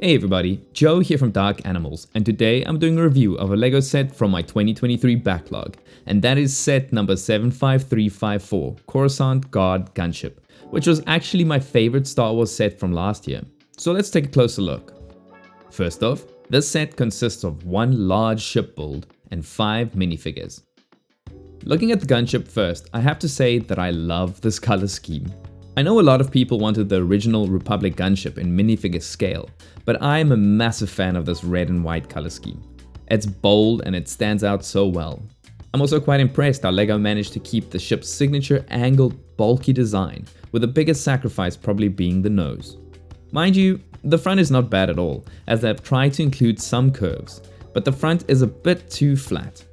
Hey everybody, Joe here from Dark Animals, and today I'm doing a review of a LEGO set from my 2023 backlog, and that is set number 75354, Coruscant Guard Gunship, which was actually my favorite Star Wars set from last year. So let's take a closer look. First off, this set consists of one large ship build and 5 minifigures. Looking at the gunship first, I have to say that I love this color scheme. I know a lot of people wanted the original Republic gunship in minifigure scale, but I am a massive fan of this red and white color scheme. It's bold and it stands out so well. I'm also quite impressed how LEGO managed to keep the ship's signature angled, bulky design, with the biggest sacrifice probably being the nose. Mind you, the front is not bad at all, as they've tried to include some curves, but the front is a bit too flat.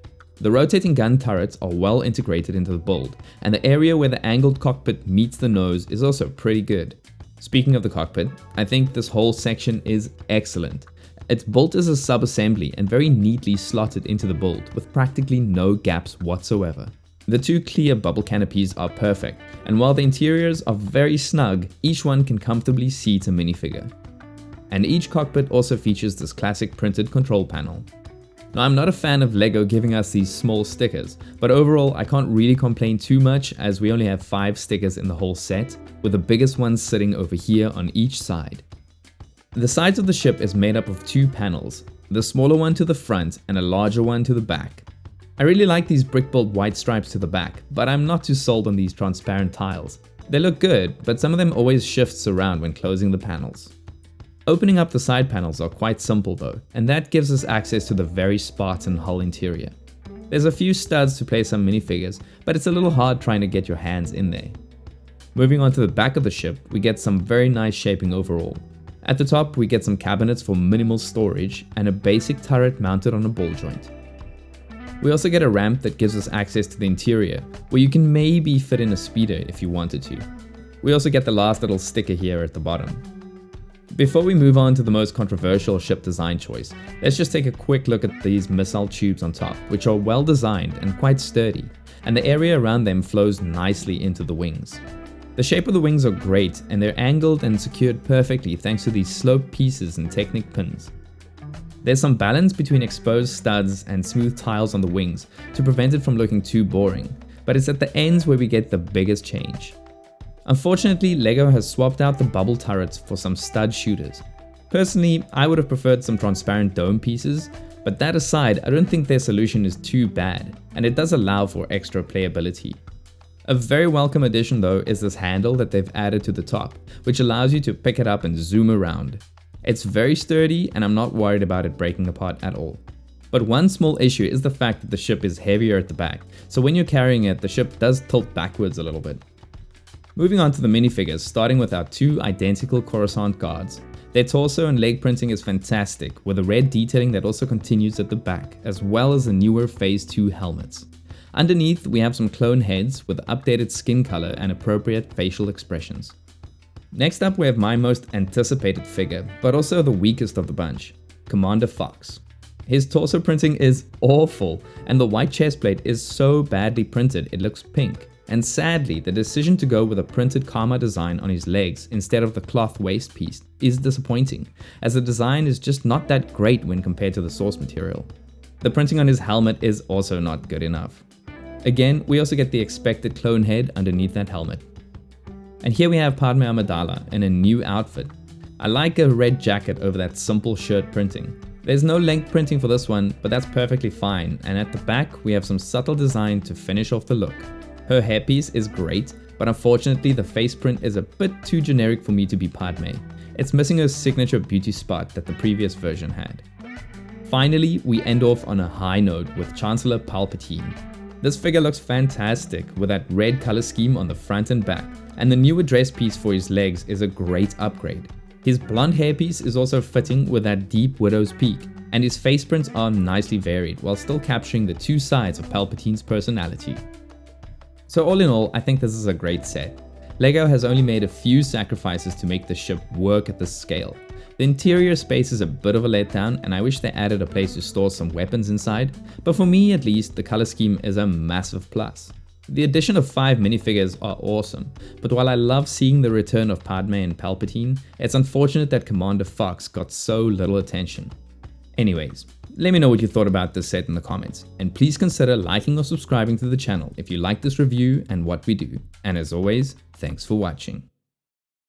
The rotating gun turrets are well integrated into the build, and the area where the angled cockpit meets the nose is also pretty good. Speaking of the cockpit, I think this whole section is excellent. It's built as a sub-assembly and very neatly slotted into the build, with practically no gaps whatsoever. The 2 clear bubble canopies are perfect, and while the interiors are very snug, each one can comfortably seat a minifigure. And each cockpit also features this classic printed control panel. Now, I'm not a fan of LEGO giving us these small stickers, but overall I can't really complain too much as we only have 5 stickers in the whole set, with the biggest ones sitting over here on each side. The sides of the ship is made up of 2 panels, the smaller one to the front and a larger one to the back. I really like these brick-built white stripes to the back, but I'm not too sold on these transparent tiles. They look good, but some of them always shifts around when closing the panels. Opening up the side panels are quite simple though, and that gives us access to the very Spartan hull interior. There's a few studs to place some minifigures, but it's a little hard trying to get your hands in there. Moving on to the back of the ship, we get some very nice shaping overall. At the top, we get some cabinets for minimal storage and a basic turret mounted on a ball joint. We also get a ramp that gives us access to the interior, where you can maybe fit in a speeder if you wanted to. We also get the last little sticker here at the bottom. Before we move on to the most controversial ship design choice, let's just take a quick look at these missile tubes on top, which are well designed and quite sturdy, and the area around them flows nicely into the wings. The shape of the wings are great, and they're angled and secured perfectly thanks to these sloped pieces and Technic pins. There's some balance between exposed studs and smooth tiles on the wings to prevent it from looking too boring, but it's at the ends where we get the biggest change. Unfortunately, LEGO has swapped out the bubble turrets for some stud shooters. Personally, I would have preferred some transparent dome pieces, but that aside, I don't think their solution is too bad, and it does allow for extra playability. A very welcome addition though is this handle that they've added to the top, which allows you to pick it up and zoom around. It's very sturdy and I'm not worried about it breaking apart at all. But one small issue is the fact that the ship is heavier at the back, so when you're carrying it, the ship does tilt backwards a little bit. Moving on to the minifigures, starting with our 2 identical Coruscant guards. Their torso and leg printing is fantastic, with a red detailing that also continues at the back, as well as the newer Phase 2 helmets. Underneath, we have some clone heads with updated skin color and appropriate facial expressions. Next up, we have my most anticipated figure, but also the weakest of the bunch, Commander Fox. His torso printing is awful, and the white chest plate is so badly printed it looks pink. And sadly, the decision to go with a printed Karma design on his legs instead of the cloth waist piece is disappointing, as the design is just not that great when compared to the source material. The printing on his helmet is also not good enough. Again, we also get the expected clone head underneath that helmet. And here we have Padme Amidala in a new outfit. I like a red jacket over that simple shirt printing. There's no length printing for this one, but that's perfectly fine, and at the back we have some subtle design to finish off the look. Her hairpiece is great, but unfortunately the face print is a bit too generic for me to be Padme. It's missing her signature beauty spot that the previous version had. Finally, we end off on a high note with Chancellor Palpatine. This figure looks fantastic with that red color scheme on the front and back, and the new dress piece for his legs is a great upgrade. His blonde hairpiece is also fitting with that deep widow's peak, and his face prints are nicely varied while still capturing the 2 sides of Palpatine's personality. So all in all, I think this is a great set. LEGO has only made a few sacrifices to make the ship work at this scale. The interior space is a bit of a letdown, and I wish they added a place to store some weapons inside, but for me at least, the color scheme is a massive plus. The addition of 5 minifigures are awesome, but while I love seeing the return of Padme and Palpatine, it's unfortunate that Commander Fox got so little attention. Anyways, let me know what you thought about this set in the comments, and please consider liking or subscribing to the channel if you like this review and what we do. And as always, thanks for watching.